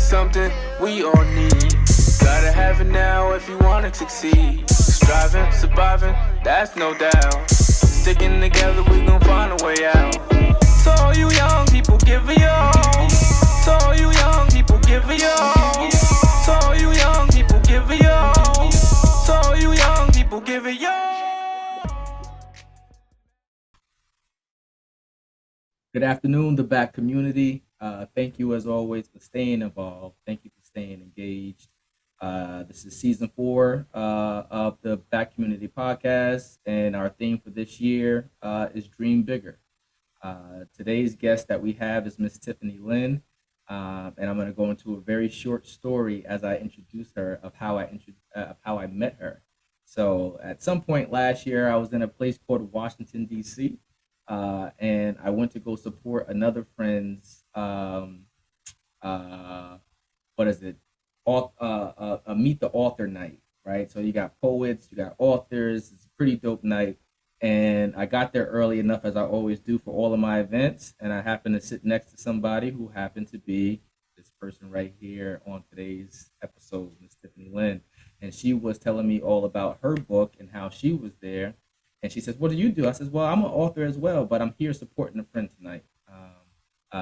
something we all need. Gotta have it now if you wanna succeed. Striving, surviving, that's no doubt. Sticking together, we gon' find a way out. To all you young people, give it your all. To all you young people, give it your all. To all you young people, give it your all. To all you young people, give it your all. Good afternoon, the back community. Thank you, as always, for staying involved. Thank you for staying engaged. This is season 4 of the Back Community Podcast, and our theme for this year is Dream Bigger. Today's guest that we have is Miss Tiffany Lynn, and I'm going to go into a very short story as I introduce her of how I met her. So, at some point last year, I was in a place called Washington D.C. And I went to go support another friend's what is it? A meet the author night, right? So you got poets, you got authors. It's a pretty dope night. And I got there early enough, as I always do for all of my events. And I happened to sit next to somebody who happened to be this person right here on today's episode, Miss Tiffany Lynn. And she was telling me all about her book and how she was there. And she says, "What do you do?" I says, "Well, I'm an author as well, but I'm here supporting a friend tonight."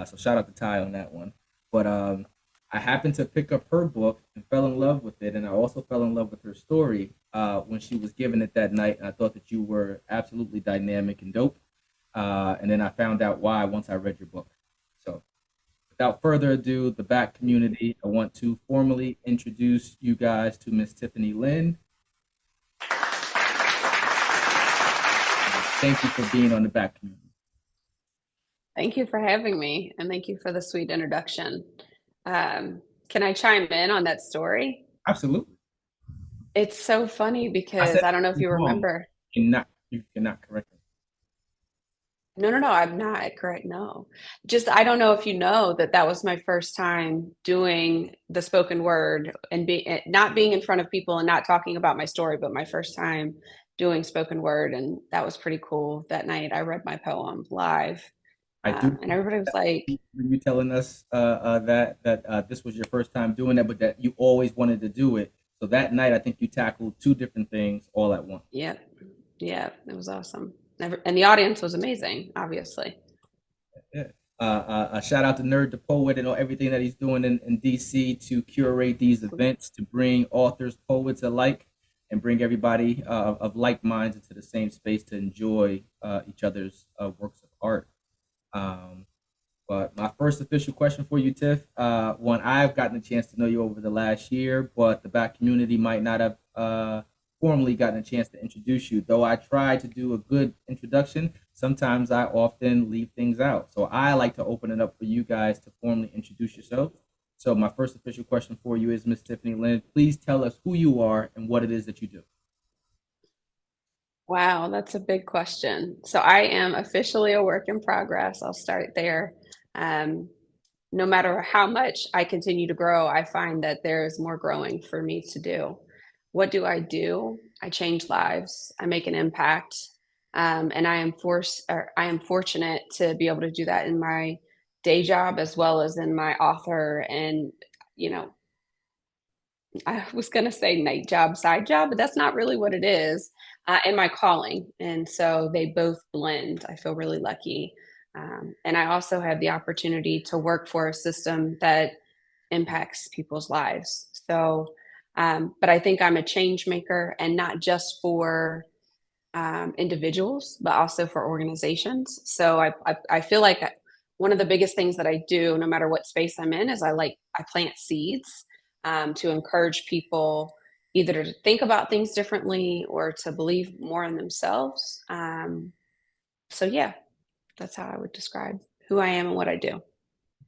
So shout out to Ty on that one. But I happened to pick up her book and fell in love with it, and I also fell in love with her story when she was giving it that night. And I thought that you were absolutely dynamic and dope. And then I found out why once I read your book. So without further ado, the back community, I want to formally introduce you guys to Miss Tiffany Lynn. Thank you for being on the back community. Thank you for having me, and thank you for the sweet introduction. Can I chime in on that story? Absolutely. It's so funny I because said I don't know if you wrong. remember. You cannot correct me. No, I'm not correct. No, just I don't know if you know that that was my first time doing the spoken word and not being in front of people and not talking about my story, but my first time doing spoken word, and that was pretty cool. That night, I read my poem live, I do. and everybody was like, Were you telling us that this was your first time doing that, but that you always wanted to do it? So that night, I think you tackled two different things all at once. "Yep, yeah, it was awesome." And the audience was amazing, obviously. Yeah. A shout out to Nerd the Poet and all everything that he's doing in DC to curate these events to bring authors, poets alike, and bring everybody of like minds into the same space to enjoy each other's works of art. Um, But my first official question for you, Tiff, one, I've gotten a chance to know you over the last year, but the back community might not have formally gotten a chance to introduce you. Though I try to do a good introduction, sometimes I often leave things out. So I like to open it up for you guys to formally introduce yourselves. So my first official question for you is, Miss Tiffany Lynn, please tell us who you are and what it is that you do. Wow, that's a big question. So I am officially a work in progress. I'll start there. Um, no matter how much I continue to grow, I find that there is more growing for me to do. What do? I change lives. I make an impact, and I am fortunate to be able to do that in my day job as well as in my author and you know I was going to say night job, side job, but that's not really what it is, and my calling. And so they both blend. I feel really lucky. And I also have the opportunity to work for a system that impacts people's lives. So, but I think I'm a change maker and not just for individuals, but also for organizations. So I feel like one of the biggest things that I do, no matter what space I'm in, is I plant seeds to encourage people either to think about things differently or to believe more in themselves. So yeah, that's how I would describe who I am and what I do.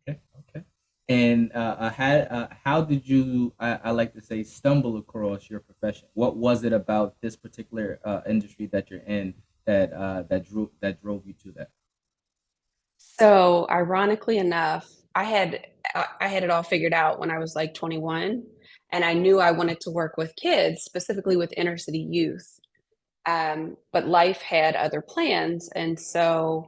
Okay, okay. And how did you, I like to say, stumble across your profession? What was it about this particular industry that you're in that drove you to that? So ironically enough, I had it all figured out when I was like 21, and I knew I wanted to work with kids, specifically with inner city youth. But life had other plans, and so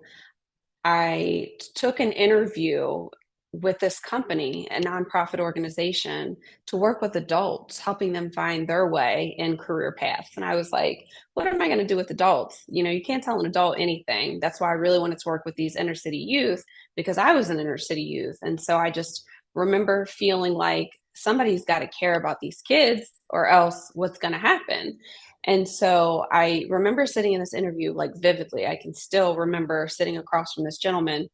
I took an interview with this company, a nonprofit organization, to work with adults, helping them find their way in career paths. And I was like, what am I going to do with adults? You know, you can't tell an adult anything. That's why I really wanted to work with these inner city youth, because I was an inner city youth. And so I just remember feeling like somebody's got to care about these kids or else what's going to happen. And so I remember sitting in this interview like vividly. I can still remember sitting across from this gentleman,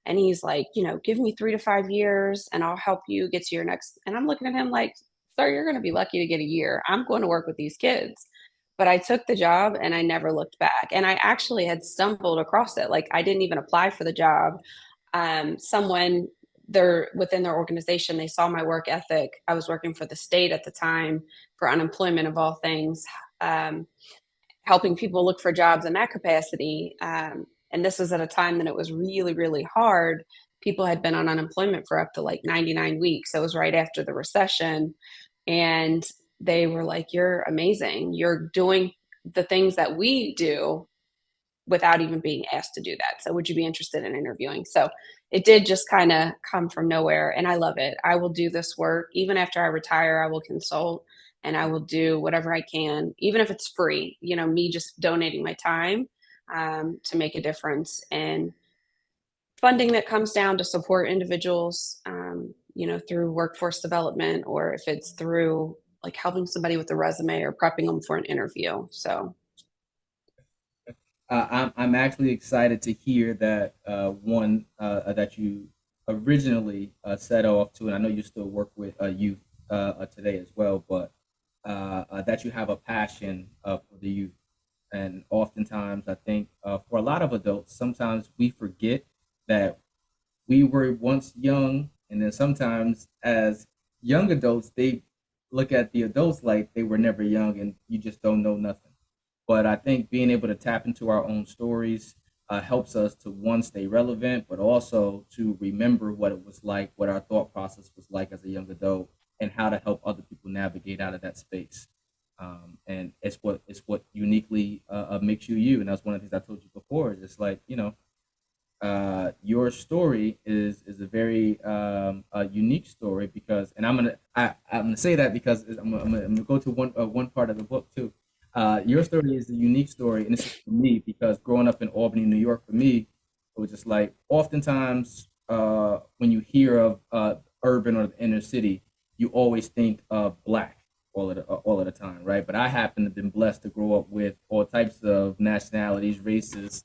and he's like, you know, give me 3 to 5 years and I'll help you get to your next. And I'm looking at him like, sir, you're going to be lucky to get a year. I'm going to work with these kids. But I took the job and I never looked back. And I actually had stumbled across it. Like I didn't even apply for the job. Someone there within their organization, they saw my work ethic. I was working for the state at the time for unemployment of all things, helping people look for jobs in that capacity. And this was at a time that it was really, really hard. People had been on unemployment for up to like 99 weeks. So it was right after the recession. And they were like, you're amazing. You're doing the things that we do without even being asked to do that. So would you be interested in interviewing? So it did just kind of come from nowhere. And I love it. I will do this work. Even after I retire, I will consult and I will do whatever I can, even if it's free, you know, me just donating my time to make a difference. And funding that comes down to support individuals, you know, through workforce development, or if it's through like helping somebody with a resume or prepping them for an interview. So I'm actually excited to hear that one that you originally set off to, and I know you still work with youth today as well, but that you have a passion for the youth. And oftentimes, I think for a lot of adults, sometimes we forget that we were once young, and then sometimes as young adults, they look at the adults like they were never young, and you just don't know nothing. But I think being able to tap into our own stories helps us to one, stay relevant, but also to remember what it was like, what our thought process was like as a young adult, and how to help other people navigate out of that space. And it's what uniquely makes you you. And that's one of the things I told you before. It's like, you know, your story is a very unique story because, and I'm gonna say that because I'm gonna go to one part of the book too. Your story is a unique story, and this is for me because growing up in Albany, New York, for me, it was just like oftentimes when you hear of urban or the inner city, you always think of black all of the time, right? But I happen to have been blessed to grow up with all types of nationalities, races,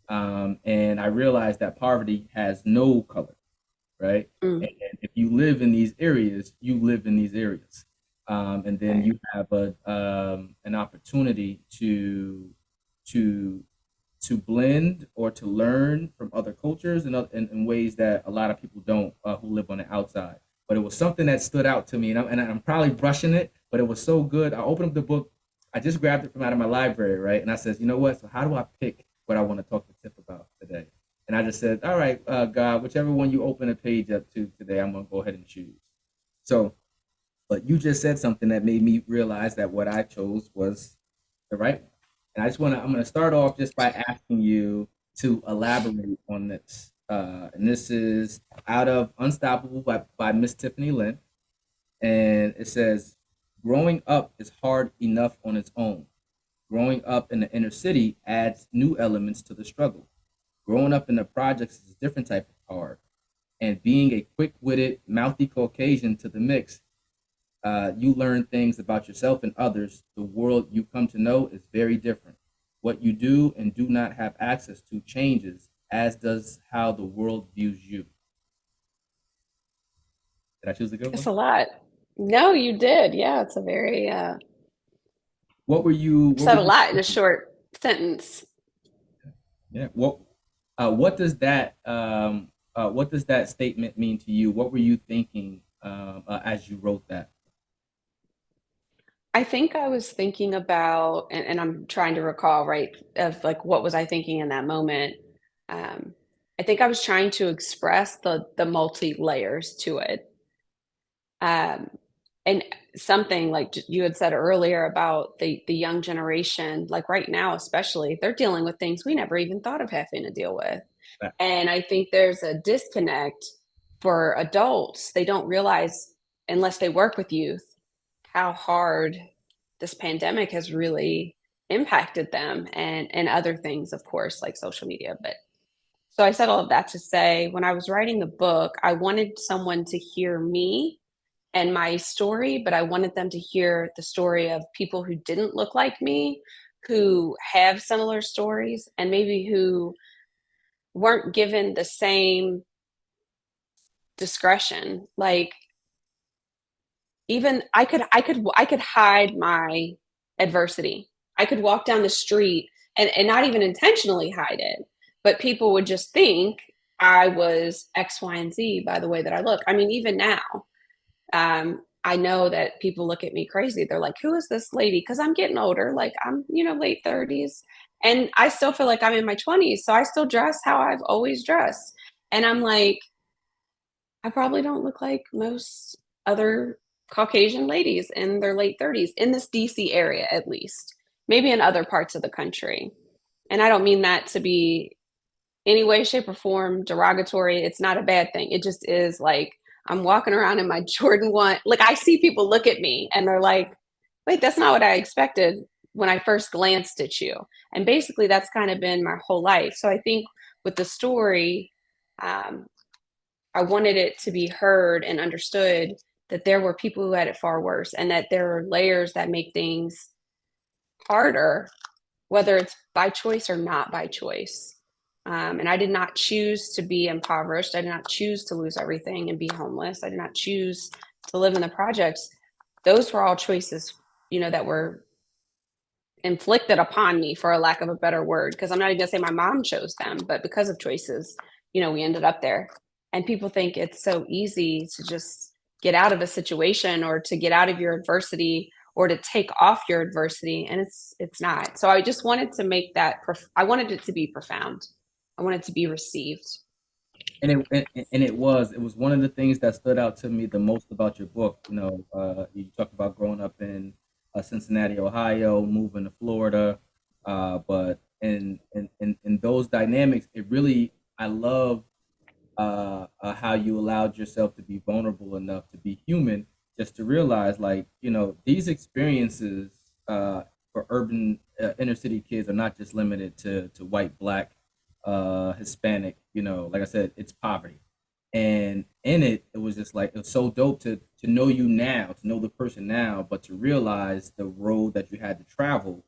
and I realized that poverty has no color, right? mm, And if you live in these areas, you live in these areas, and then right. you have a an opportunity to to blend or to learn from other cultures and in ways that a lot of people don't who live on the outside. But it was something that stood out to me, and I'm probably rushing it, but it was so good. I opened up the book. I just grabbed it from out of my library, right? And I said, you know what? So how do I pick what I want to talk to Tiff about today? And I just said, all right, God, whichever one you open a page up to today, I'm gonna go ahead and choose. So, but you just said something that made me realize that what I chose was the right one. And I'm gonna start off just by asking you to elaborate on this. And this is out of Unstoppable by Miss Tiffany Lynn. And it says, growing up is hard enough on its own. Growing up in the inner city adds new elements to the struggle. Growing up in the projects is a different type of hard. And being a quick witted, mouthy Caucasian to the mix, you learn things about yourself and others. The world you come to know is very different. What you do and do not have access to changes, as does how the world views you. Did I choose a good It's one? a lot. No, you did. Yeah, it's a very What were you? What were said a you? lot in a short sentence. Yeah. What does that statement mean to you? What were you thinking as you wrote that? I think I was thinking about, and I'm trying to recall, right, of like what was I thinking in that moment. Um, I think I was trying to express the multi layers to it. Um, and something like you had said earlier about the young generation, like right now especially, they're dealing with things we never even thought of having to deal with. That- And I think there's a disconnect for adults, they don't realize, unless they work with youth, how hard this pandemic has really impacted them, and other things, of course, like social media. But so I said all of that to say, when I was writing the book, I wanted someone to hear me and my story, but I wanted them to hear the story of people who didn't look like me, who have similar stories, and maybe who weren't given the same discretion. Like, even I could hide my adversity. I could walk down the street and not even intentionally hide it, but people would just think I was X, Y, and Z by the way that I look. I mean, even now, I know that people look at me crazy. They're like, "Who is this lady?" Because I'm getting older. Like, I'm, late 30s, and I still feel like I'm in my 20s. So I still dress how I've always dressed, and I'm like, I probably don't look like most other Caucasian ladies in their late 30s in this DC area, at least, maybe in other parts of the country. And I don't mean that to be any way, shape, or form derogatory. It's not a bad thing. It just is like, I'm walking around in my Jordan 1. Like, I see people look at me and they're like, wait, that's not what I expected when I first glanced at you. And basically, that's kind of been my whole life. So I think with the story, um, I wanted it to be heard and understood that there were people who had it far worse, and that there are layers that make things harder, whether it's by choice or not by choice. And I did not choose to be impoverished. I did not choose to lose everything and be homeless. I did not choose to live in the projects. Those were all choices, that were inflicted upon me, for a lack of a better word, because I'm not even gonna say my mom chose them, but because of choices, we ended up there. And people think it's so easy to just get out of a situation, or to get out of your adversity, or to take off your adversity, and it's not. So I just wanted to make that I wanted it to be profound. I wanted it to be received. And it was one of the things that stood out to me the most about your book. You talked about growing up in Cincinnati, Ohio, moving to Florida, but in those dynamics, it really I love how you allowed yourself to be vulnerable enough to be human, just to realize, like, these experiences for urban inner city kids are not just limited to white, black, Hispanic. Like I said, it's poverty. And in it was just like, it was so dope to know you now, to know the person now, but to realize the road that you had to travel.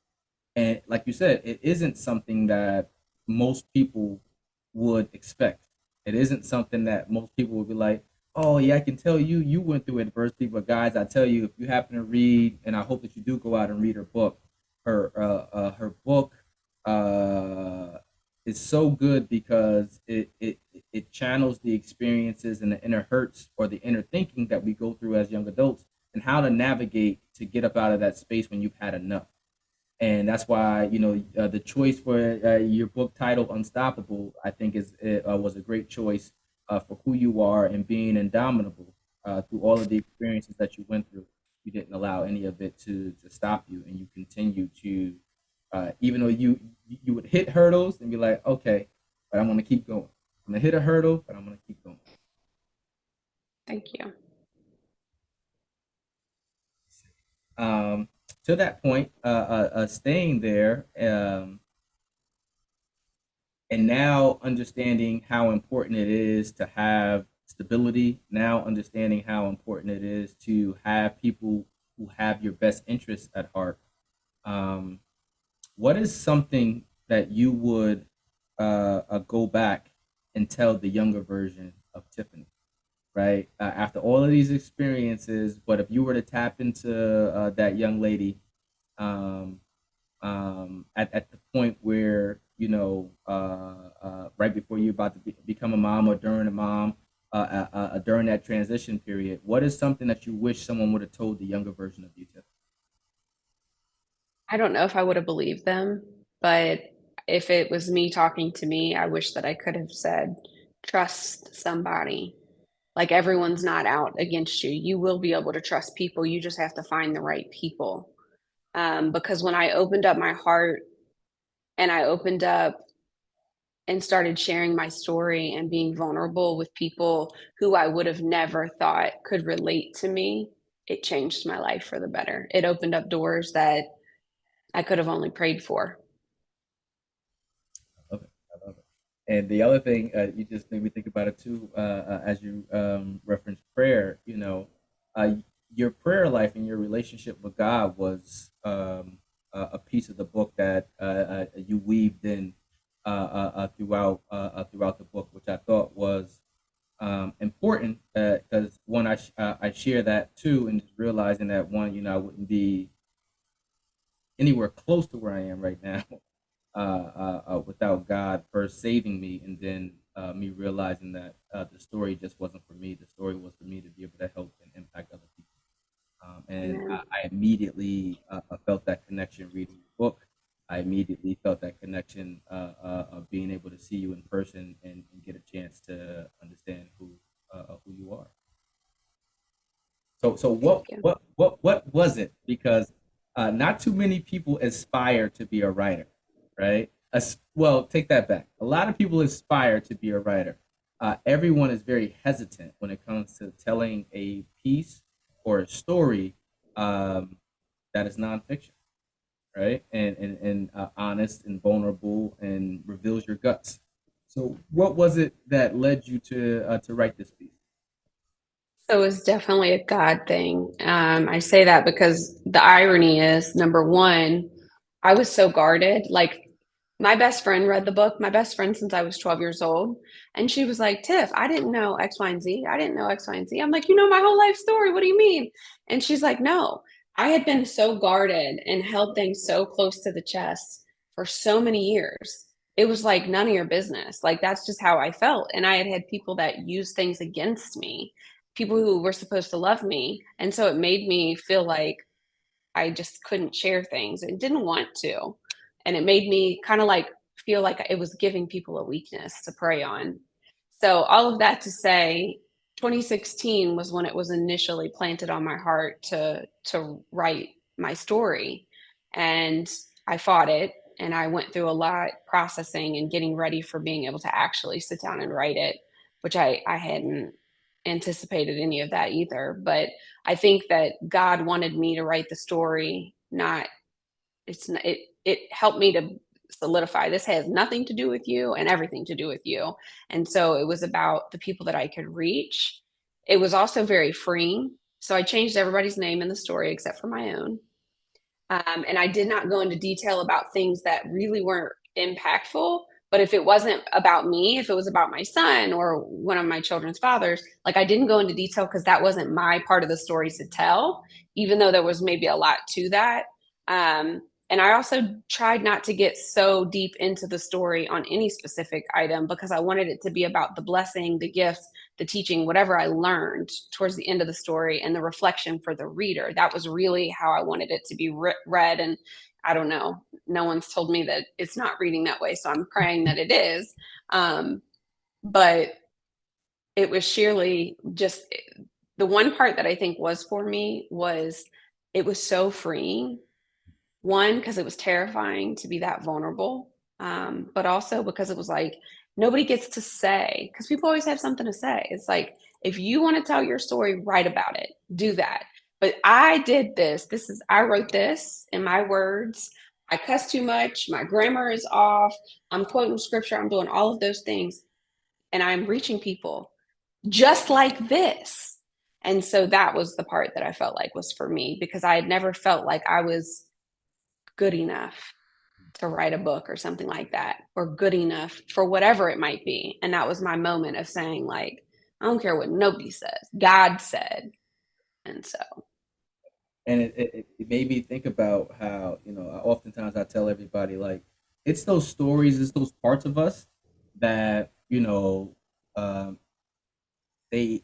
And like you said, it isn't something that most people would expect. It isn't something that most people would be like, "Oh yeah, I can tell you went through adversity." But guys, I tell you, if you happen to read, and I hope that you do go out and read her book, her book uh, is so good because it channels the experiences and the inner hurts or the inner thinking that we go through as young adults, and how to navigate to get up out of that space when you've had enough. And that's why, the choice for your book title Unstoppable, I think was a great choice for who you are and being indomitable through all of the experiences that you went through. You didn't allow any of it to stop you, and you continue to, even though you would hit hurdles and be like, okay, but I'm going to keep going. I'm going to hit a hurdle, but I'm going to keep going. Thank you. um, to that point, staying there, and now understanding how important it is to have stability, now understanding how important it is to have people who have your best interests at heart. Um, what is something that you would go back and tell the younger version of Tiffany, right? After all of these experiences, but if you were to tap into that young lady, um, at the point where, right before you're about to become a mom, or during a mom, during that transition period, what is something that you wish someone would have told the younger version of you, Tiff? I don't know if I would have believed them, but if it was me talking to me, I wish that I could have said, trust somebody. Like, everyone's not out against you. You will be able to trust people. You just have to find the right people. Because when I opened up my heart, and I opened up and started sharing my story and being vulnerable with people who I would have never thought could relate to me, it changed my life for the better. It opened up doors that I could have only prayed for. I love it. I love it. And the other thing, you just made me think about it too, as you referenced prayer. Uh, your prayer life and your relationship with God was a piece of the book that you weaved in throughout the book, which I thought was important because one, I share that too, and just realizing that one, I wouldn't be anywhere close to where I am right now without God first saving me, and then me realizing that the story just wasn't for me. The story was for me to be able to help and impact other people. And Amen. I immediately felt that connection reading the book. I immediately felt that connection of being able to see you in person and get a chance to understand who you are. So Thank you. what was it? Because not too many people aspire to be a writer, right? Well, take that back. A lot of people aspire to be a writer. Everyone is very hesitant when it comes to telling a piece or a story um, that is nonfiction, right? And honest and vulnerable and reveals your guts. So, what was it that led you to write this piece? So it's definitely a God thing. I say that because the irony is, number one, I was so guarded. Like, my best friend read the book, my best friend since I was 12 years old. And she was like, Tiff, I didn't know X, Y, and Z. I didn't know X, Y, and Z. I'm like, you know my whole life story. What do you mean? And she's like, no, I had been so guarded and held things so close to the chest for so many years. It was like none of your business. Like, that's just how I felt. And I had had people that used things against me, people who were supposed to love me. And so it made me feel like I just couldn't share things and didn't want to. And it made me kind of like feel like it was giving people a weakness to prey on. So, all of that to say, 2016 was when it was initially planted on my heart to write my story. And I fought it, and I went through a lot processing and getting ready for being able to actually sit down and write it, which I hadn't anticipated any of that either. But I think that God wanted me to write the story, not it helped me to solidify this has nothing to do with you and everything to do with you. And so it was about the people that I could reach. It was also very freeing. So I changed everybody's name in the story except for my own. And I did not go into detail about things that really weren't impactful. But if it wasn't about me, if it was about my son or one of my children's fathers, like, I didn't go into detail because that wasn't my part of the story to tell, even though there was maybe a lot to that. Um, and I also tried not to get so deep into the story on any specific item because I wanted it to be about the blessing, the gifts, the teaching, whatever I learned towards the end of the story, and the reflection for the reader. That was really how I wanted it to be read. And I don't know, no one's told me that it's not reading that way. So I'm praying that it is. Um, but it was sheerly just the one part that I think was for me was it was so freeing. One, because it was terrifying to be that vulnerable, but also because it was like nobody gets to say, because people always have something to say. It's like, if you want to tell your story, write about it, do that. But I did this. I wrote this in my words. I cuss too much. My grammar is off. I'm quoting scripture. I'm doing all of those things. And I'm reaching people just like this. And so that was the part that I felt like was for me because I had never felt like I was good enough to write a book or something like that, or good enough for whatever it might be. And that was my moment of saying, like, I don't care what nobody says, God said. And so, And it made me think about how oftentimes I tell everybody like it's those stories, it's those parts of us that um, they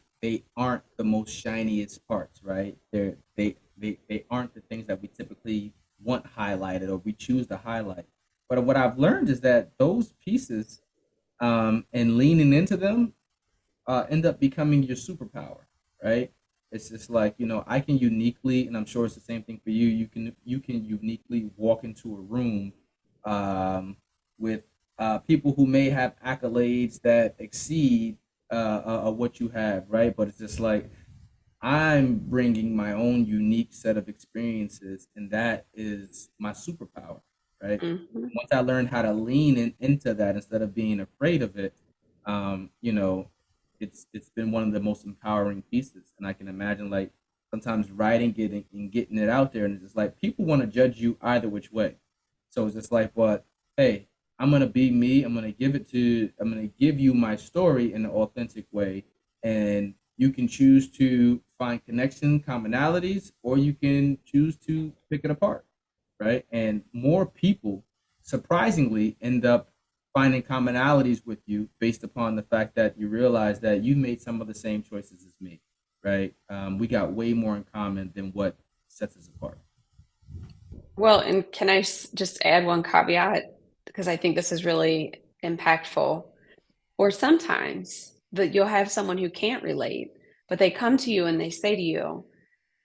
aren't the most shiniest parts, right? They aren't the things that we typically want highlighted or we choose to highlight. But what I've learned is that those pieces and leaning into them end up becoming your superpower, right? It's just like I can uniquely, and I'm sure it's the same thing for you. You can uniquely walk into a room with people who may have accolades that exceed what you have, right? But it's just like I'm bringing my own unique set of experiences, and that is my superpower, right? Mhm. Once I learned how to lean into that instead of being afraid of it, you know, it's been one of the most empowering pieces. And I can imagine like sometimes writing, getting it out there, and it's just like people want to judge you either which way. So it's just like, but hey, I'm gonna be me. I'm gonna give you my story in an authentic way, and you can choose to find connection commonalities, or you can choose to pick it apart, right? And more people surprisingly end up finding commonalities with you based upon the fact that you realize that you made some of the same choices as me, right? We got way more in common than what sets us apart. Well, and can I just add one caveat? Because I think this is really impactful. Or sometimes that you'll have someone who can't relate, but they come to you and they say to you,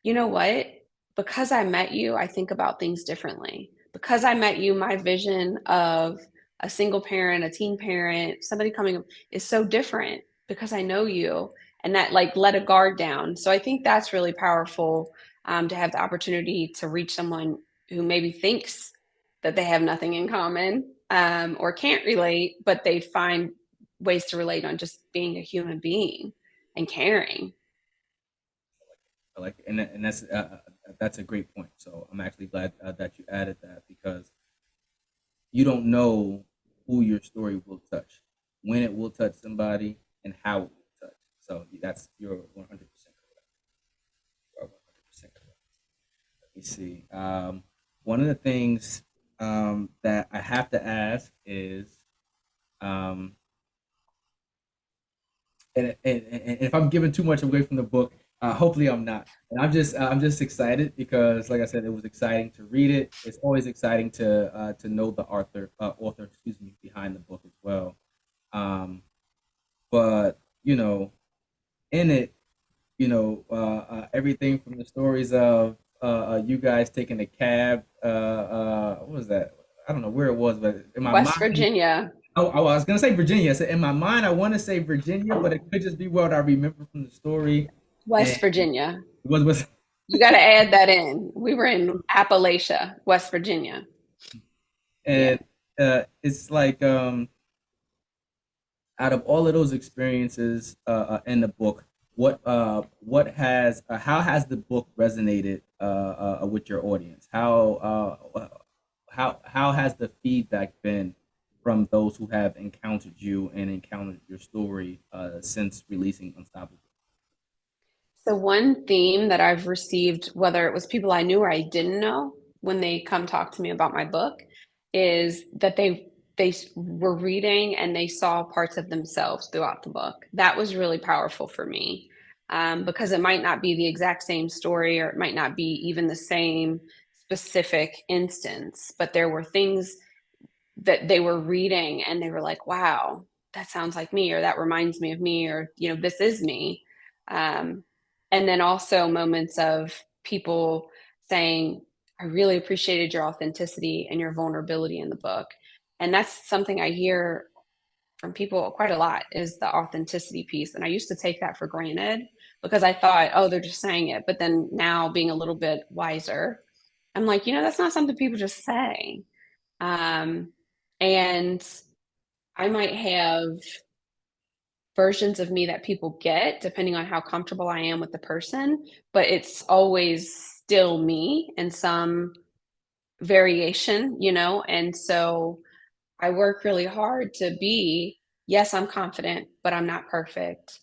you know what? Because I met you, I think about things differently. Because I met you, my vision of a single parent, a teen parent, somebody coming is so different because I know you, and that like let a guard down. So I think that's really powerful, to have the opportunity to reach someone who maybe thinks that they have nothing in common, or can't relate, but they find ways to relate on just being a human being and caring. Like, and that's a great point. So I'm actually glad that you added that because you don't know who your story will touch, when it will touch somebody, and how it will touch. So that's you're 100% correct. You are 100% correct. Let me see. One of the things that I have to ask is, um, and if I'm giving too much away from the book, hopefully I'm not. And I'm just excited because, like I said, it was exciting to read it. It's always exciting to know the author, excuse me, behind the book as well. Um, but in it, everything from the stories of you guys taking a cab. What was that? I don't know where it was, but in my West mind, Virginia. I was gonna say Virginia. So in my mind, I want to say Virginia, but it could just be what I remember from the story. And West Virginia. was You got to add that in. We were in Appalachia, West Virginia. Yeah. and it's like out of all of those experiences in the book, what has how has the book resonated with your audience? How has the feedback been from those who have encountered you and encountered your story since releasing Unstoppable? So, one theme that I've received, whether it was people I knew or I didn't know, when they come talk to me about my book, is that they were reading and they saw parts of themselves throughout the book. That was really powerful for me, because it might not be the exact same story, or it might not be even the same specific instance, but there were things that they were reading and they were like, wow, that sounds like me, or that reminds me of me, or this is me. um, and then also moments of people saying, I really appreciated your authenticity and your vulnerability in the book. And that's something I hear from people quite a lot, is the authenticity piece. And I used to take that for granted because I thought, oh, they're just saying it. But then now, being a little bit wiser, I'm like, that's not something people just say. um, and I might have versions of me that people get depending on how comfortable I am with the person, but it's always still me in some variation. And so I work really hard to be, yes, I'm confident, but I'm not perfect.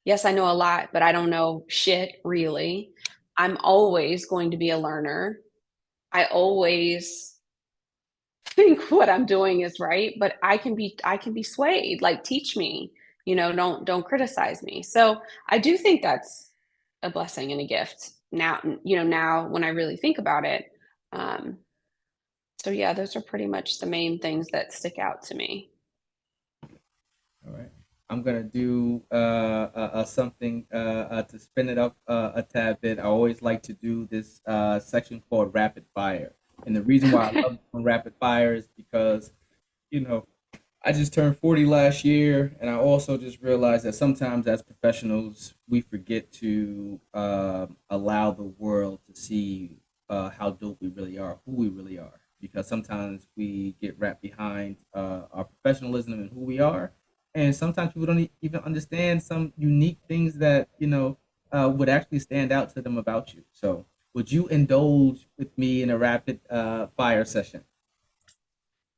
Yes, I know a lot, but I don't know shit really. I'm always going to be a learner. I always think what I'm doing is right, but I can be swayed. Like, teach me, don't criticize me. So I do think that's a blessing and a gift now, now when I really think about it. Um, so yeah, those are pretty much the main things that stick out to me. All right. I'm gonna do something to spin it up a tad bit. I always like to do this section called rapid fire, and the reason why I Okay. love doing rapid fire is because you know I just turned 40 last year, and I also just realized that sometimes as professionals, we forget to allow the world to see how dope we really are, who we really are. Because sometimes we get wrapped behind our professionalism and who we are, and sometimes people don't even understand some unique things that would actually stand out to them about you. So, would you indulge with me in a rapid fire session?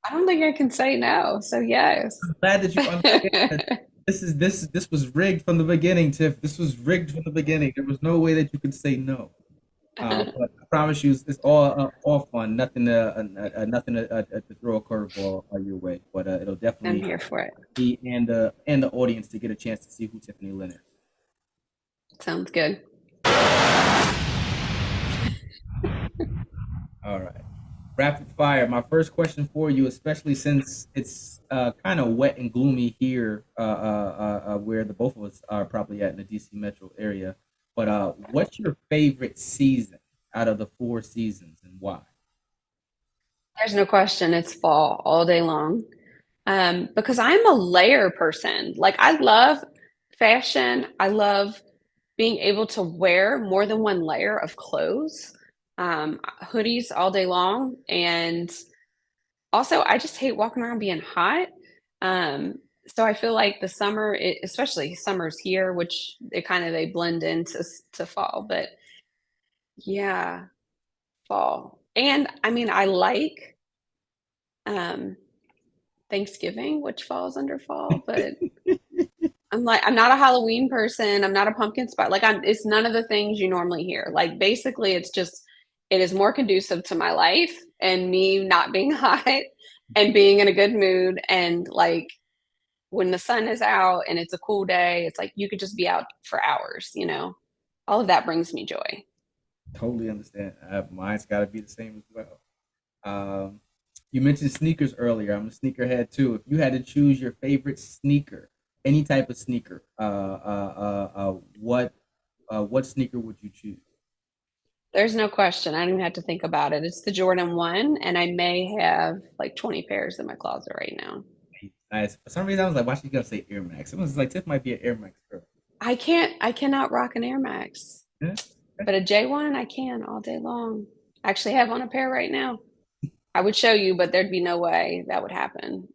I don't think I can say no. So yes. Glad that you understand that this was rigged from the beginning, Tiff. This was rigged from the beginning. There was no way that you could say no. But I promise you, it's all fun. Nothing to throw a curveball your way. But it'll I'm definitely here for it. be and the audience to get a chance to see who Tiffany Lynn is. Sounds good. All right. Rapid fire. My first question for you, especially since it's kind of wet and gloomy here, where the both of us are probably at in the DC metro area. But what's your favorite season out of the four seasons, and why? There's no question it's fall all day long. Because I'm a layer person. Like I love fashion. I love being able to wear more than one layer of clothes, hoodies all day long. And also, I just hate walking around being hot. Um, so I feel like the summer, especially summers here, which they blend into to fall. But yeah, fall. And I mean, I like um, Thanksgiving, which falls under fall, but I'm not a Halloween person. I'm not a pumpkin spice. It's none of the things you normally hear. Like basically it's just it is more conducive to my life and me not being hot and being in a good mood and like when the sun is out and it's a cool day, it's like you could just be out for hours, you know. All of that brings me joy. Totally understand. Mine's got to be the same as well. Um, you mentioned sneakers earlier. I'm a sneakerhead too. If you had to choose your favorite sneaker, any type of sneaker, what sneaker would you choose? There's no question. I don't even have to think about it. It's the Jordan 1 and I may have like 20 pairs in my closet right now. Nice. For some reason, I was like, why she gonna say Air Max? Someone was like, Tiff might be an Air Max girl. I cannot rock an Air Max. Yeah. But a J1, I can all day long. I actually have on a pair right now. I would show you, but there'd be no way that would happen.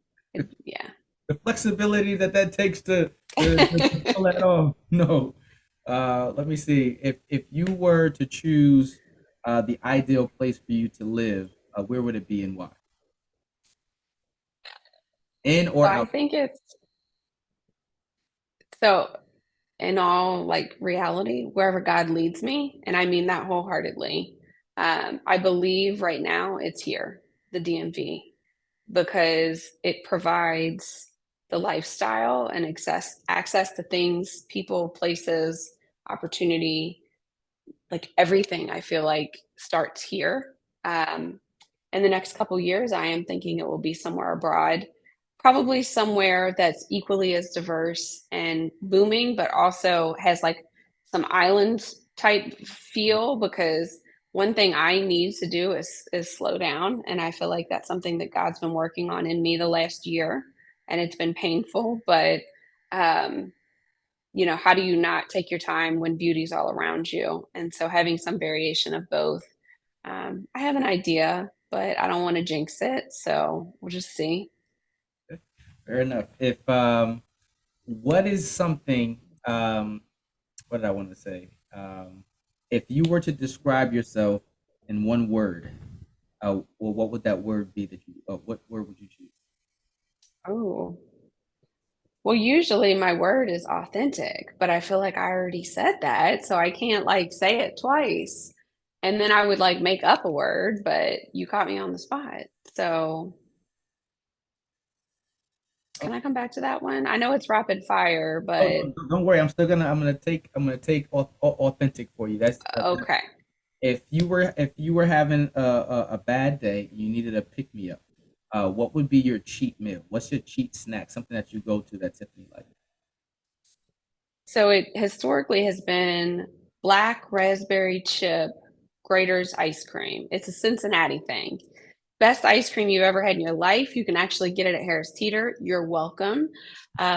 Yeah. The flexibility that takes to pull that off. No. Let me see. If you were to choose the ideal place for you to live, where would it be and why? In So or I out? think so in all like reality, wherever God leads me, and I mean that wholeheartedly. I believe right now it's here, the DMV, because it provides the lifestyle and access to things, people, places, opportunity, like everything I feel like starts here. In the next couple years, I am thinking it will be somewhere abroad, probably somewhere that's equally as diverse and booming, but also has like some island type feel. Because one thing I need to do is slow down, and I feel like that's something that God's been working on in me the last year, and it's been painful, but um, how do you not take your time when beauty's all around you? And so having some variation of both. I have an idea, but I don't want to jinx it. So we'll just see. Fair enough. If what is something what did I want to say? If you were to describe yourself in one word, well, what would that word be that you what word would you choose? Oh, well, usually my word is authentic, but I feel like I already said that. So I can't like say it twice. And then I would like make up a word, but you caught me on the spot. So can I come back to that one? I know it's rapid fire, Oh, but don't worry. I'm gonna take authentic for you. okay. If you were having a bad day, you needed a pick me up. What would be your cheat meal? What's your cheat snack? Something that you go to that Tiffany like. So it historically has been black raspberry chip Grater's ice cream. It's a Cincinnati thing. best ice cream you've ever had in your life. You can actually get it at Harris Teeter. You're welcome,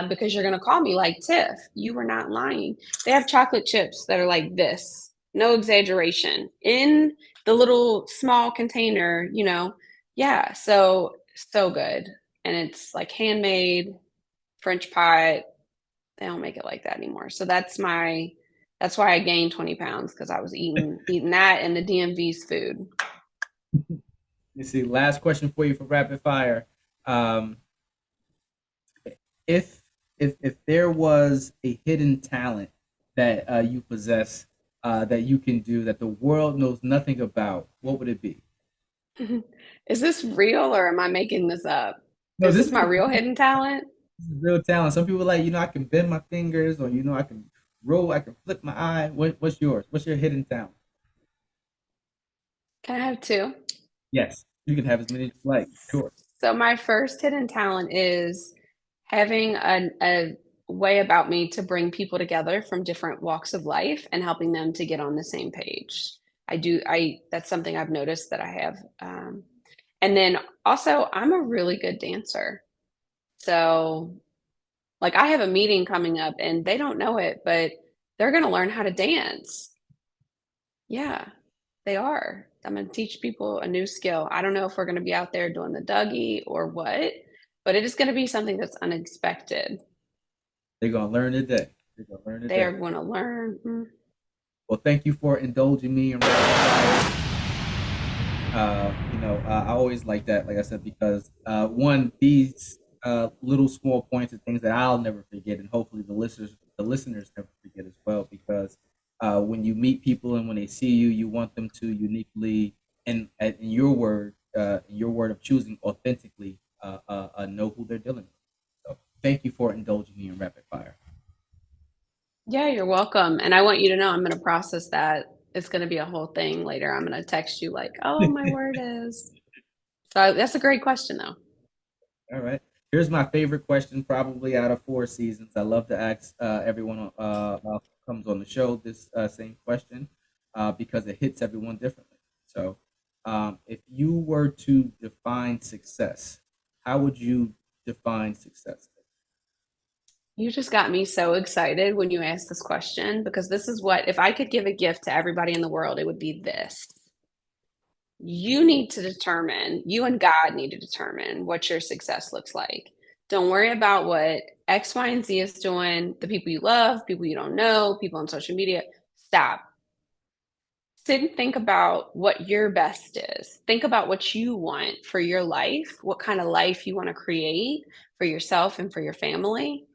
because you're going to call me like, Tiff, you were not lying. They have chocolate chips that are like this, no exaggeration, in the little small container, you know. Yeah, so so good. And it's like handmade, French pot. They don't make it like that anymore. So that's why I gained 20 pounds, because I was eating that and the DMV's food. You see, last question for you for rapid fire. Um, if if there was a hidden talent that you possess, that you can do that the world knows nothing about, what would it be? Is this real or am I making this up? No, Is this this is, my real hidden talent? this is real talent. Some people like, I can bend my fingers, or I can roll, I can flip my eye. What's yours? What's your hidden talent? Can I have two? Yes, you can have as many as you like. Sure. So my first hidden talent is having a way about me to bring people together from different walks of life and helping them to get on the same page. I that's something I've noticed that I have. And then also, I'm a really good dancer. So, like, I have a meeting coming up and they don't know it, but they're going to learn how to dance. Yeah, they are. I'm going to teach people a new skill. I don't know if we're going to be out there doing the Dougie or what, but it is going to be something that's unexpected. They're gonna learn today. They're gonna learn They are today. going to learn. Well, thank you for indulging me in rapid fire. I always like that, like I said, because one, these little small points and things that I'll never forget, and hopefully the listeners never forget as well, because when you meet people and when they see you, you want them to uniquely, and in your word of choosing, authentically, know who they're dealing with. So, thank you for indulging me in rapid fire. Yeah, you're welcome. And I want you to know I'm going to process that. It's going to be a whole thing later. I'm going to text you like, oh, my word is. So that's a great question, though. All right. Here's my favorite question, probably out of four seasons. I love to ask everyone who comes on the show this same question, because it hits everyone differently. So, if you were to define success, how would you define success? You just got me so excited when you asked this question, because this is what, if I could give a gift to everybody in the world, it would be this. You need to determine, you and God need to determine what your success looks like. Don't worry about what X, Y, and Z is doing, the people you love, people you don't know, people on social media. Stop. Sit and think about what your best is. Think about what you want for your life, what kind of life you want to create for yourself and for your family.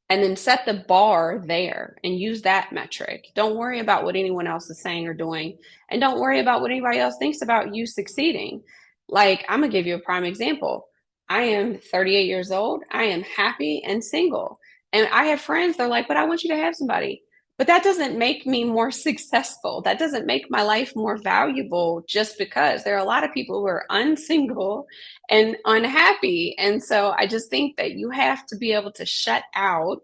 And then set the bar there and use that metric. Don't worry about what anyone else is saying or doing. And don't worry about what anybody else thinks about you succeeding. Like, I'm going to give you a prime example. I am 38 years old. I am happy and single. And I have friends, they're like, but I want you to have somebody. But that doesn't make me more successful. That doesn't make my life more valuable just because there are a lot of people who are unsingle and unhappy. And so I just think that you have to be able to shut out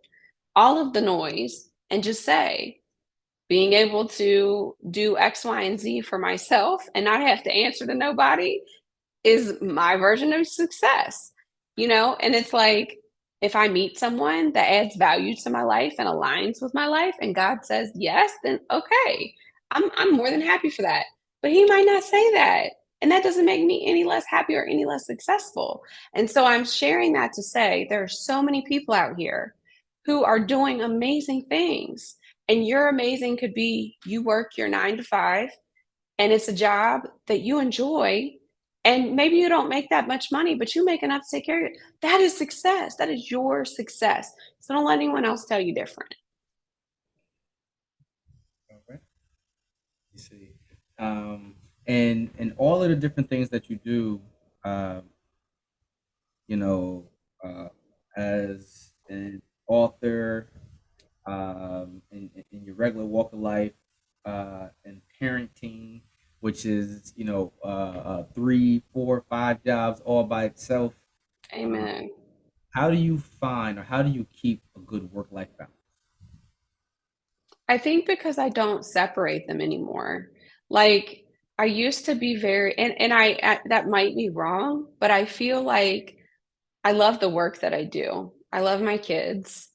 all of the noise and just say, being able to do X, Y, and Z for myself and not have to answer to nobody is my version of success, And it's like, if I meet someone that adds value to my life and aligns with my life, and God says yes, then okay, I'm more than happy for that. But He might not say that, and that doesn't make me any less happy or any less successful. And so I'm sharing that to say there are so many people out here who are doing amazing things, and your amazing could be you work your 9 to 5 and it's a job that you enjoy, and maybe you don't make that much money, but you make enough to take care of it. That is success. That is your success. So don't let anyone else tell you different. All right. You see, and all of the different things that you do, um, you know, uh, as an author, in your regular walk of life, and parenting, which is, 3, 4, 5 jobs all by itself. Uh, Amen. how do you find, or how do you keep a good work life balance? I think because I don't separate them anymore. Like, I used to be very, and that might be wrong, but I feel like I love the work that I do. I love my kids.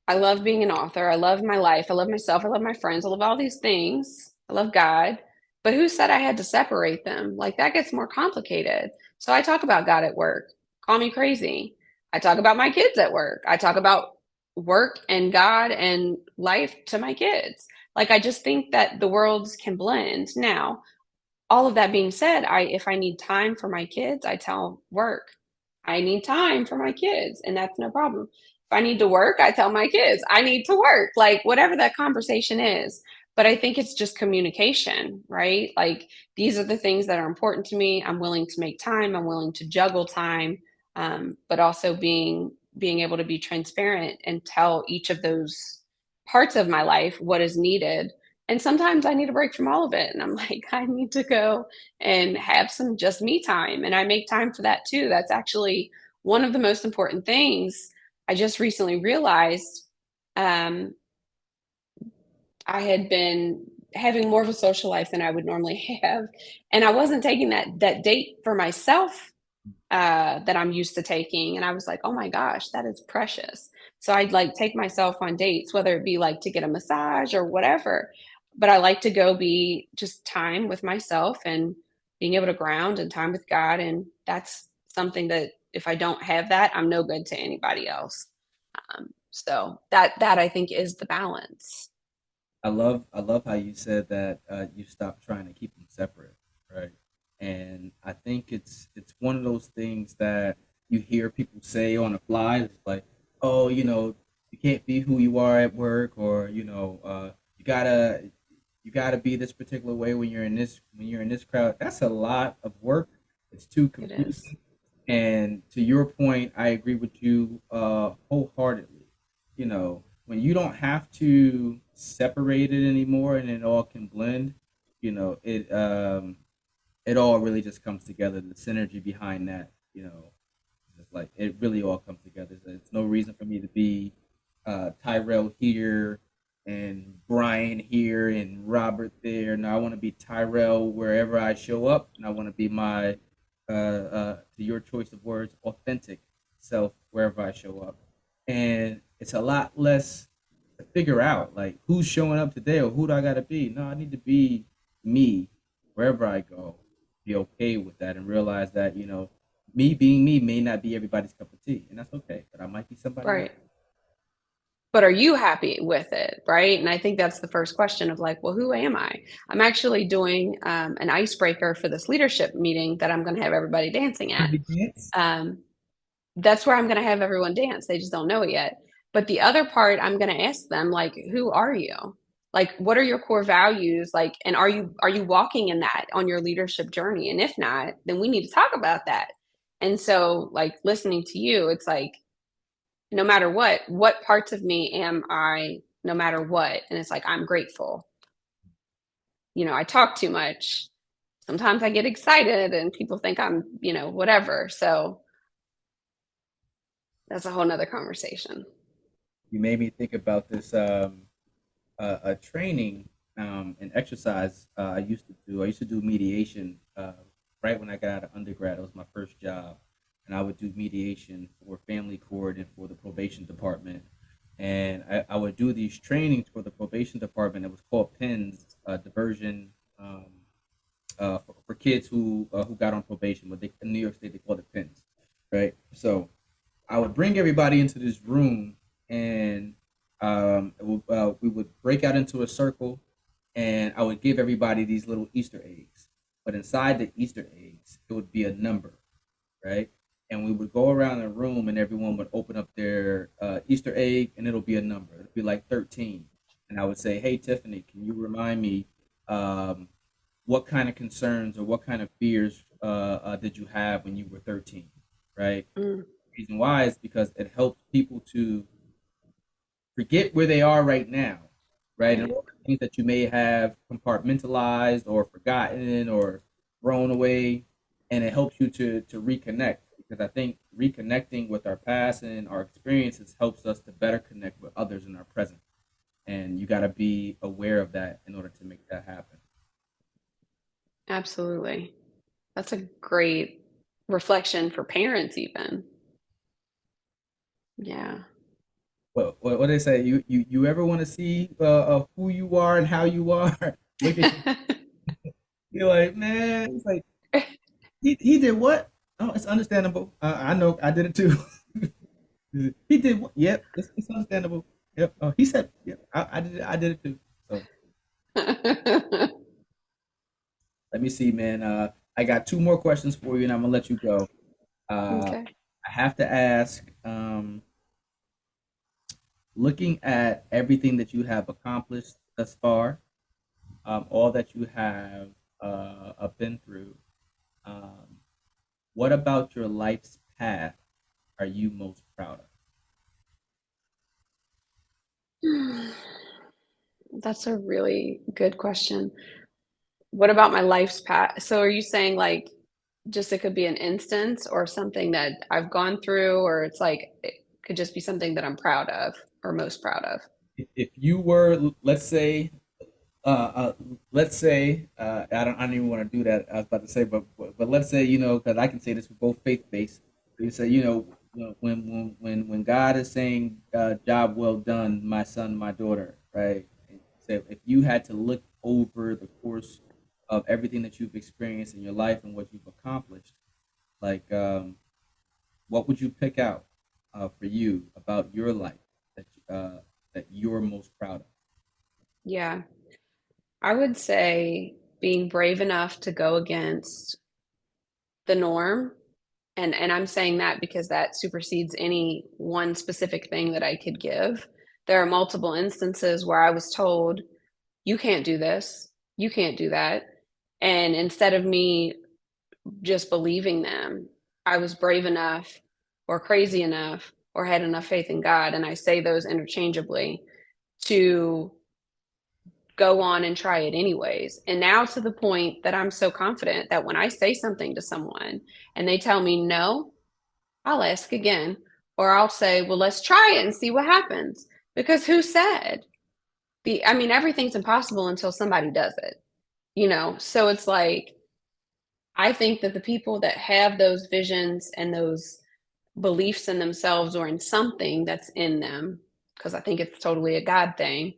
I love being an author. I love my life. I love myself. I love my friends. I love all these things. I love God. But who said I had to separate them? Like that gets more complicated. So I talk about God at work. Call me crazy. I talk about my kids at work. I talk about work and God and life to my kids. Like I just think that the worlds can blend. Now, all of that being said, I if I need time for my kids, I tell work, I need time for my kids, and that's no problem. If I need to work, I tell my kids, I need to work, like whatever that conversation is. But I think it's just communication, right? Like these are the things that are important to me. I'm willing to make time. I'm willing to juggle time, but also being able to be transparent and tell each of those parts of my life what is needed, and sometimes I need a break from all of it. And I'm like, I need to go and have some just me time. And I make time for that too. That's actually one of the most important things. I just recently realized um, I had been having more of a social life than I would normally have. And I wasn't taking that date for myself that I'm used to taking. And I was like, oh my gosh, that is precious. So I'd like take myself on dates, whether it be like to get a massage or whatever. But I like to go be just time with myself and being able to ground and time with God. And that's something that if I don't have that, I'm no good to anybody else. So that I think is the balance. I love how you said that you stopped trying to keep them separate, right? And I think it's one of those things that you hear people say on the fly. It's like, oh, you can't be who you are at work, or you gotta be this particular way when you're in this crowd. That's a lot of work. It's too It is. confusing. And to your point, I agree with you wholeheartedly. When you don't have to separate it anymore and it all can blend, it all really just comes together. The synergy behind that, it's like it really all comes together. There's no reason for me to be Tyrell here and Brian here and Robert there. No, I want to be Tyrell wherever I show up, and I want to be my, to your choice of words, authentic self wherever I show up. And it's a lot less to figure out, like who's showing up today or who do I got to be. No, I need to be me wherever I go. Be okay with that and realize that me being me may not be everybody's cup of tea, and that's okay. But I might be somebody else. Right. But are you happy with it, right? And I think that's the first question of like, well, who am I? I'm actually doing an icebreaker for this leadership meeting that I'm going to have everybody dancing Can at. we dance? Um, that's where I'm going to have everyone dance. They just don't know it yet. But the other part, I'm going to ask them like, who are you? Like, what are your core values? Like, and are you walking in that on your leadership journey? And if not, then we need to talk about that. And so, like, listening to you, it's like no matter what parts of me am I no matter what? And it's like, I'm grateful. I talk too much. Sometimes I get excited and people think I'm, whatever. So that's a whole nother conversation. You made me think about this a training and exercise I used to do. I used to do mediation right when I got out of undergrad. It was my first job, and I would do mediation for family court and for the probation department. And I would do these trainings for the probation department. It was called PINS, diversion for kids who got on probation, but in New York State they called it PINS, right? So I would bring everybody into this room, and we would break out into a circle, and I would give everybody these little Easter eggs. But inside the Easter eggs, it would be a number, right? And we would go around the room, and everyone would open up their Easter egg, and it'll be a number. It'll be like 13. And I would say, "Hey, Tiffany, can you remind me um, what kind of concerns or what kind of fears did you have when you were 13?" Right? Mm, Reason why is because it helps people to forget where they are right now, right? And right. all the things that you may have compartmentalized or forgotten or thrown away, and it helps you to reconnect. Because I think reconnecting with our past and our experiences helps us to better connect with others in our present. And you got to be aware of that in order to make that happen. Absolutely. That's a great reflection for parents even. Yeah. What they say? You ever want to see who you are and how you are? Look at you. You're like, man. It's like he did what? Oh, it's understandable. I know I did it too. He did what? Yep, it's understandable. Yep. Oh, he said, yep. I did it. I did it too. So let me see, man. I got two more questions for you, and I'm gonna let you go. Okay. I have to ask. Looking at everything that you have accomplished thus far, all that you have been through, um, what about your life's path are you most proud of? That's a really good question. What about my life's path? So are you saying like just it could be an instance or something that I've gone through, or it's like it could just be something that I'm proud of or most proud of? If you were, uh, uh, let's say, I don't even want to do that. I was about to say, but let's say, because I can say this, we're both faith based. You say, when God is saying, "Job well done, my son, my daughter," right? So if you had to look over the course of everything that you've experienced in your life and what you've accomplished, like, what would you pick out for you about your life that you're most proud of? Yeah. I would say being brave enough to go against the norm. And I'm saying that because that supersedes any one specific thing that I could give. There are multiple instances where I was told, you can't do this, you can't do that. And instead of me just believing them, I was brave enough or crazy enough or had enough faith in God. And I say those interchangeably to go on and try it anyways. And now to the point that I'm so confident that when I say something to someone and they tell me no, I'll ask again. Or I'll say, well, let's try it and see what happens. Because who said? I mean, everything's impossible until somebody does it, you know? So it's like, I think that the people that have those visions and those beliefs in themselves or in something that's in them, because I think it's totally a God thing,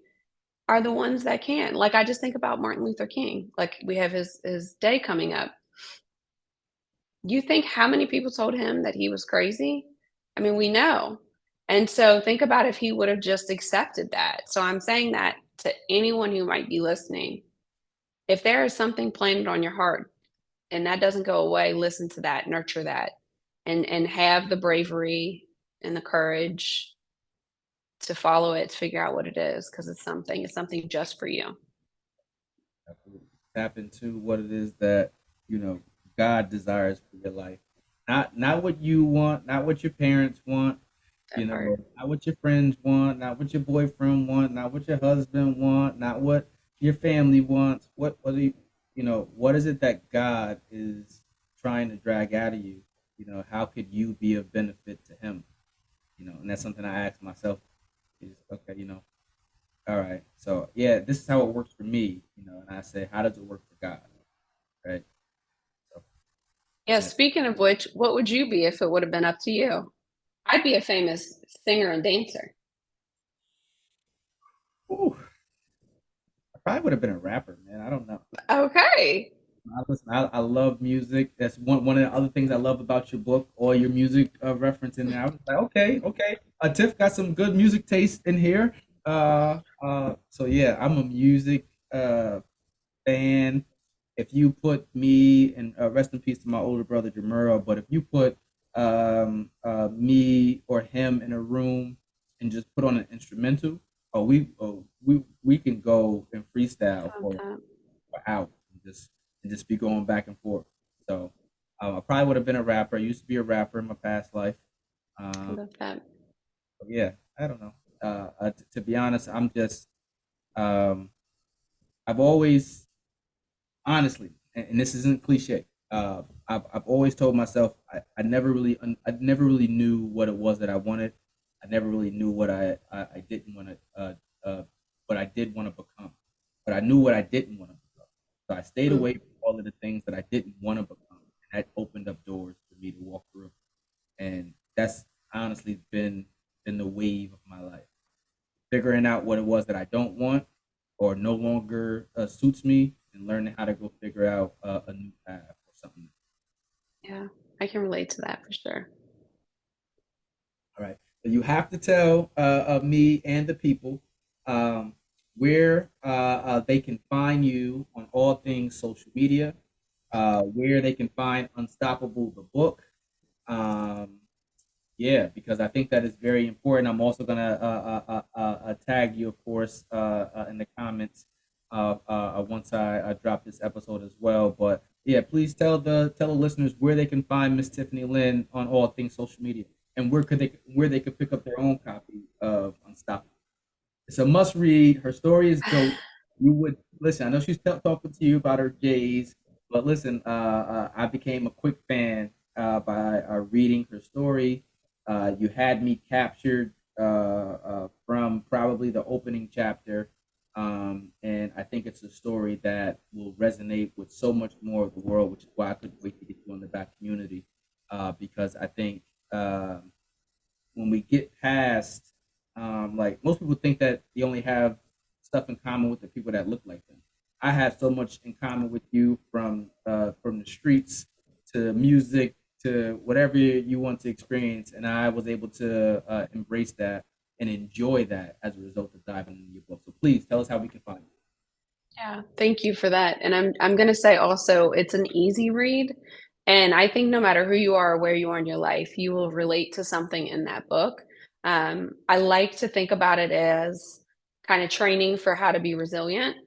are the ones that can. Like I just think about Martin Luther King. Like we have his day coming up. You think how many people told him that he was crazy? I mean, we know. And so think about if he would have just accepted that. So I'm saying that to anyone who might be listening. If there is something planted on your heart and that doesn't go away, listen to that, nurture that, and have the bravery and the courage to follow it, to figure out what it is, because it's something just for you. Absolutely. Tap into what it is that God desires for your life. Not what you want, not what your parents want, That part. not what your friends want, not what your boyfriend want, not what your husband want, not what your family wants. What do what is it that God is trying to drag out of you? How could you be of benefit to him? And that's something I ask myself is, okay, all right. So yeah, this is how it works for me, and I say, how does it work for God? Right. So Yeah, yeah. speaking of which, what would you be if it would have been up to you? I'd be a famous singer and dancer. Ooh, I probably would have been a rapper, man. I don't know. Okay. I love music. That's one of the other things I love about your book, all your music reference in there. I was like, okay, okay. Tiff got some good music taste in here. So yeah, I'm a music fan. If you put me and rest in peace to my older brother Jamura, but if you put me or him in a room and just put on an instrumental, we can go and freestyle Love for that. hours and just be going back and forth. So I probably would have been a rapper. I used to be a rapper in my past life. I Um, love that. yeah, I don't know. To be honest, I'm just um, I've always honestly, and this isn't cliche. I've always told myself I never really knew what it was that I wanted. I never really knew what I didn't want to what I did want to become, but I knew what I didn't want to become. So I stayed Mm. away from all of the things that I didn't want to become. And that opened up doors for me to walk through. And that's honestly been the wave of my life. Figuring out what it was that I don't want or no longer suits me, and learning how to go figure out a new path or something. Yeah, I can relate to that for sure. All right. So you have to tell me and the people um, where they can find you on all things social media, where they can find Unstoppable the book. Um, yeah, because I think that is very important. I'm also gonna tag you, of course, in the comments once I drop this episode as well. But yeah, please tell the listeners where they can find Miss Tiffany Lynn on all things social media, and where they could pick up their own copy of Unstoppable. It's a must read. Her story is dope. You would listen. I know she's talking to you about her J's, but listen, I became a quick fan by reading her story. You had me captured from probably the opening chapter, and I think it's a story that will resonate with so much more of the world, which is why I couldn't wait to get you on the back community, because I think. When we get past, like most people think that you only have stuff in common with the people that look like them. I have so much in common with you from the streets to music to whatever you want to experience, and I was able to embrace that and enjoy that as a result of diving into your book. So please tell us how we can find you. Yeah, thank you for that. And I'm gonna say also it's an easy read. And I think no matter who you are or where you are in your life, you will relate to something in that book. I like to think about it as kind of training for how to be resilient,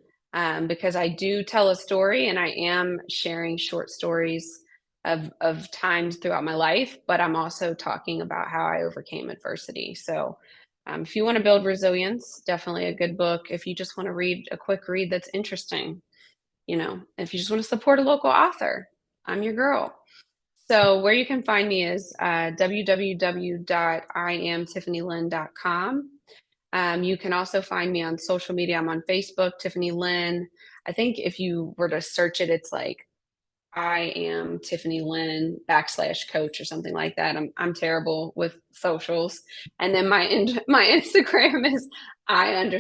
because I do tell a story and I am sharing short stories of times throughout my life, but I'm also talking about how I overcame adversity. So if you want to build resilience, definitely a good book. If you just want to read a quick read that's interesting, if you just want to support a local author, I'm your girl. So where you can find me is www.iamtiffanylynn.com. You can also find me on social media. I'm on Facebook, Tiffany Lynn. I think if you were to search it, it's like I am Tiffany Lynn /coach or something like that. I'm terrible with socials. And then my Instagram is I_am_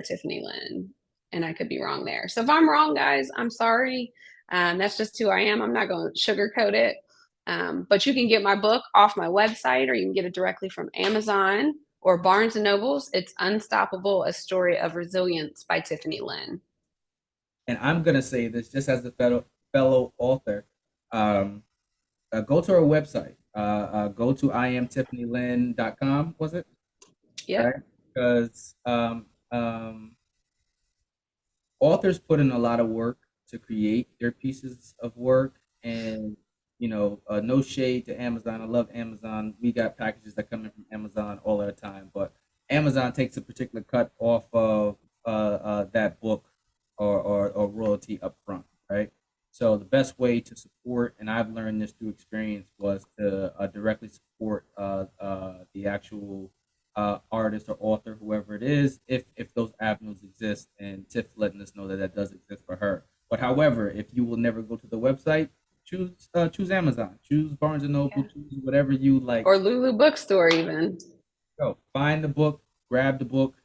Tiffany Lynn. And I could be wrong there. So if I'm wrong, guys, I'm sorry. That's just who I am. I'm not going to sugarcoat it. But you can get my book off my website, or you can get it directly from Amazon or Barnes and Nobles. It's Unstoppable: A Story of Resilience by Tiffany Lynn. And I'm gonna say this just as a fellow author. Um, Go to our website. Go to iamtiffanylynn.com. Was it right? Yep. Because authors put in a lot of work to create their pieces of work, and no shade to Amazon. I love Amazon. We got packages that come in from Amazon all of the time, but Amazon takes a particular cut off of that book or royalty up front, right? So the best way to support, and I've learned this through experience, was to directly support the actual artist or author, whoever it is, if those avenues exist. And Tiff letting us know that that does exist for her. But however, if you will never go to the website, choose Amazon, choose Barnes and Noble, Yeah. choose whatever you like. Or Lulu Bookstore, even. Go find the book, grab the book,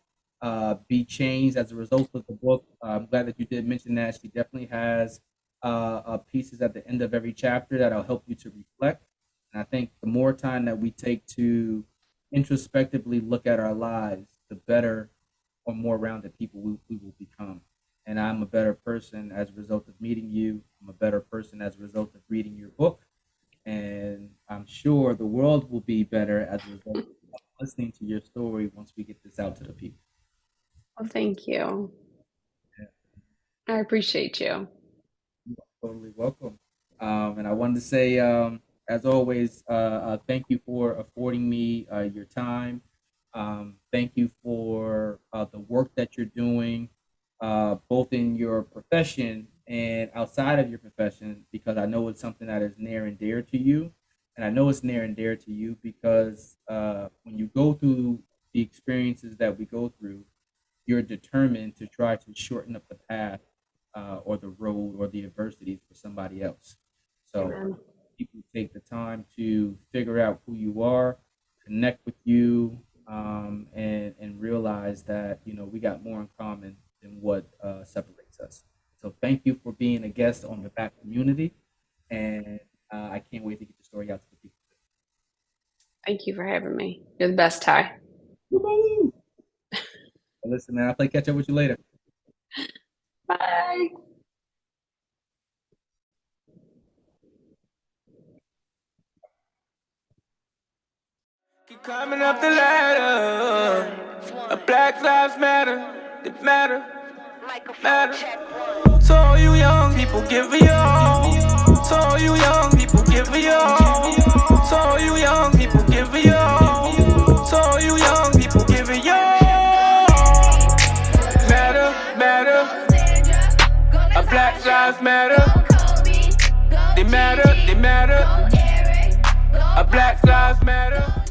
be changed as a result of the book. I'm glad that you did mention that. She definitely has pieces at the end of every chapter that'll help you to reflect. And I think the more time that we take to introspectively look at our lives, the better or more rounded people we will become. And I'm a better person as a result of meeting you. I'm a better person as a result of reading your book. And I'm sure the world will be better as a result of listening to your story once we get this out to the people. Well, thank you. Yeah, I appreciate you. you are totally welcome. And I wanted to say, as always, thank you for affording me your time. Thank you for the work that you're doing, both in your profession and outside of your profession, because I know it's something that is near and dear to you. And I know it's near and dear to you because when you go through the experiences that we go through, you're determined to try to shorten up the path or the road or the adversities for somebody else. So Amen. people take the time to figure out who you are, connect with you, and realize that we got more in common than what separates us. So thank you for being a guest on the Back Community, and I can't wait to get the story out to the people. Thank you for having me. You're the best, Ty. Woo-hoo! Listen, man, I'll play catch up with you later. Bye. Keep climbing up the ladder. A Black Lives Matter. They matter. Matter. So all you young people, give it all. So all you young people, give it all. So all you young people, give it all. So all you young people, give it all. Matter, matter. A Black Lives Matter. They matter, they matter. A Black Lives Matter.